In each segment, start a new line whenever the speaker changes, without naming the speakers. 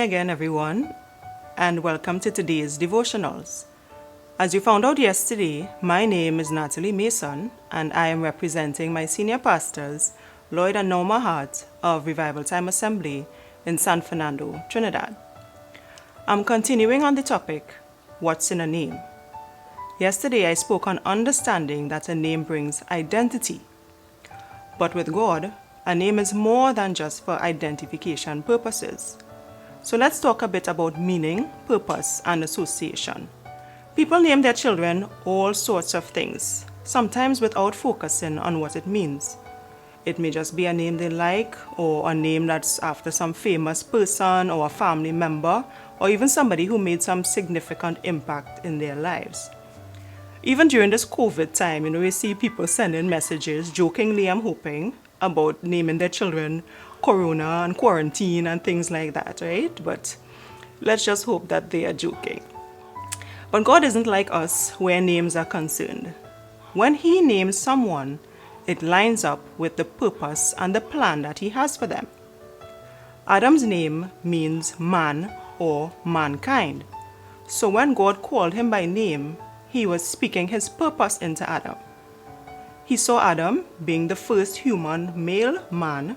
again, everyone, and welcome to today's devotionals. As you found out yesterday, my name is Natalie Mason, and I am representing my senior pastors, Lloyd and Norma Hart of RevivalTime Assembly in San Fernando, Trinidad. I'm continuing on the topic, what's in a name? Yesterday I spoke on understanding that a name brings identity. But with God, a name is more than just for identification purposes. So let's talk a bit about meaning, purpose, and association. People name their children all sorts of things, sometimes without focusing on what it means. It may just be a name they like, or a name that's after some famous person or a family member, or even somebody who made some significant impact in their lives. Even during this COVID time, we see people sending messages, jokingly I'm hoping, about naming their children Corona and quarantine and things like that, right? But let's just hope that they are joking. But God isn't like us where names are concerned. When He names someone, it lines up with the purpose and the plan that He has for them. Adam's name means man or mankind. So when God called him by name, He was speaking His purpose into Adam. He saw Adam, being the first human male man,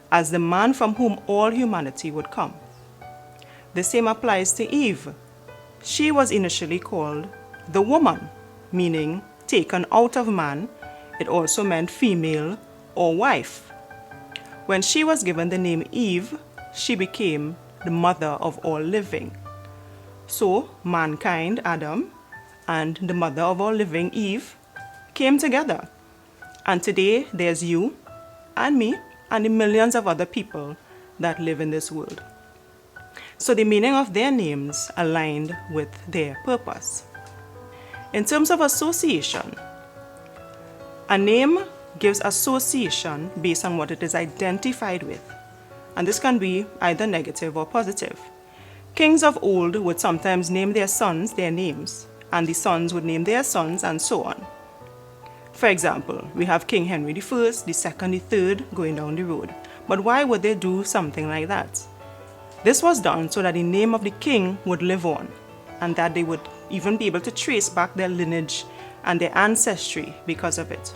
as the man from whom all humanity would come. The same applies to Eve. She was initially called the woman, meaning taken out of man. It also meant female or wife. When she was given the name Eve, she became the mother of all living. So mankind, Adam, and the mother of all living, Eve, came together. And today there's you and me and the millions of other people that live in this world. So the meaning of their names aligned with their purpose. In terms of association, a name gives association based on what it is identified with. And this can be either negative or positive. Kings of old would sometimes name their sons their names, and the sons would name their sons, and so on. For example, we have King Henry the First, the Second, the Third going down the road. But why would they do something like that? This was done so that the name of the king would live on, and that they would even be able to trace back their lineage and their ancestry because of it.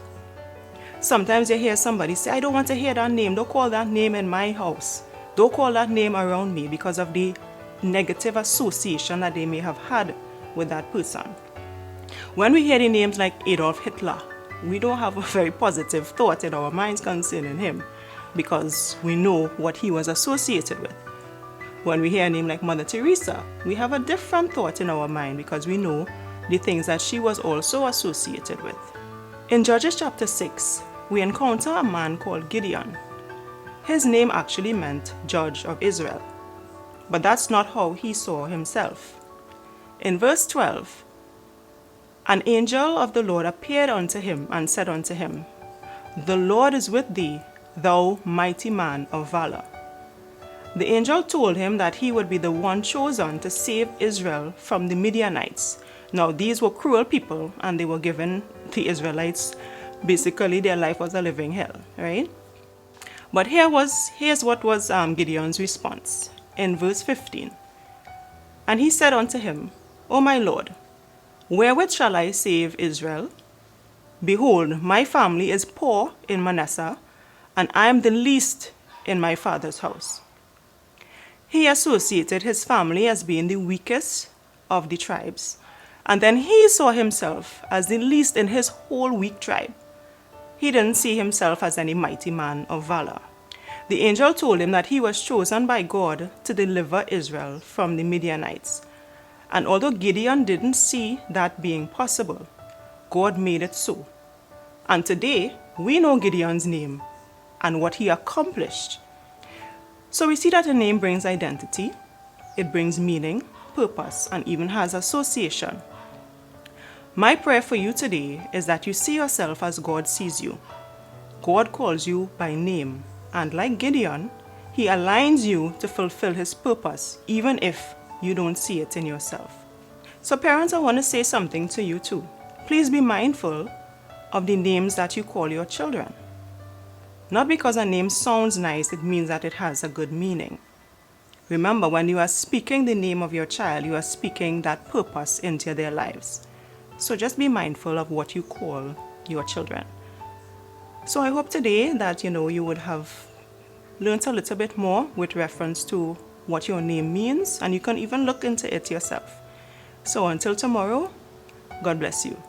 Sometimes you hear somebody say, I don't want to hear that name. Don't call that name in my house. Don't call that name around me, because of the negative association that they may have had with that person. When we hear the names like Adolf Hitler, we don't have a very positive thought in our minds concerning him, because we know what he was associated with. When we hear a name like Mother Teresa, we have a different thought in our mind, because we know the things that she was also associated with. In Judges chapter 6, we encounter a man called Gideon. His name actually meant Judge of Israel, but that's not how he saw himself. In verse 12, an angel of the Lord appeared unto him and said unto him, The Lord is with thee, thou mighty man of valor. The angel told him that he would be the one chosen to save Israel from the Midianites. Now these were cruel people, and they were giving the Israelites, basically their life was a living hell, right? But here's what was Gideon's response in verse 15. And he said unto him, O my Lord, wherewith shall I save Israel? Behold, my family is poor in Manasseh, and I am the least in my father's house. He associated his family as being the weakest of the tribes, and then he saw himself as the least in his whole weak tribe. He didn't see himself as any mighty man of valor. The angel told him that he was chosen by God to deliver Israel from the Midianites. And although Gideon didn't see that being possible, God made it so. And today, we know Gideon's name and what he accomplished. So we see that a name brings identity, it brings meaning, purpose, and even has association. My prayer for you today is that you see yourself as God sees you. God calls you by name, and like Gideon, He aligns you to fulfill His purpose, even if you don't see it in yourself. So parents, I want to say something to you too. Please be mindful of the names that you call your children. Not because a name sounds nice, it means that it has a good meaning. Remember, when you are speaking the name of your child, you are speaking that purpose into their lives. So just be mindful of what you call your children. So I hope today that you would have learned a little bit more with reference to what your name means, and you can even look into it yourself. So until tomorrow, God bless you.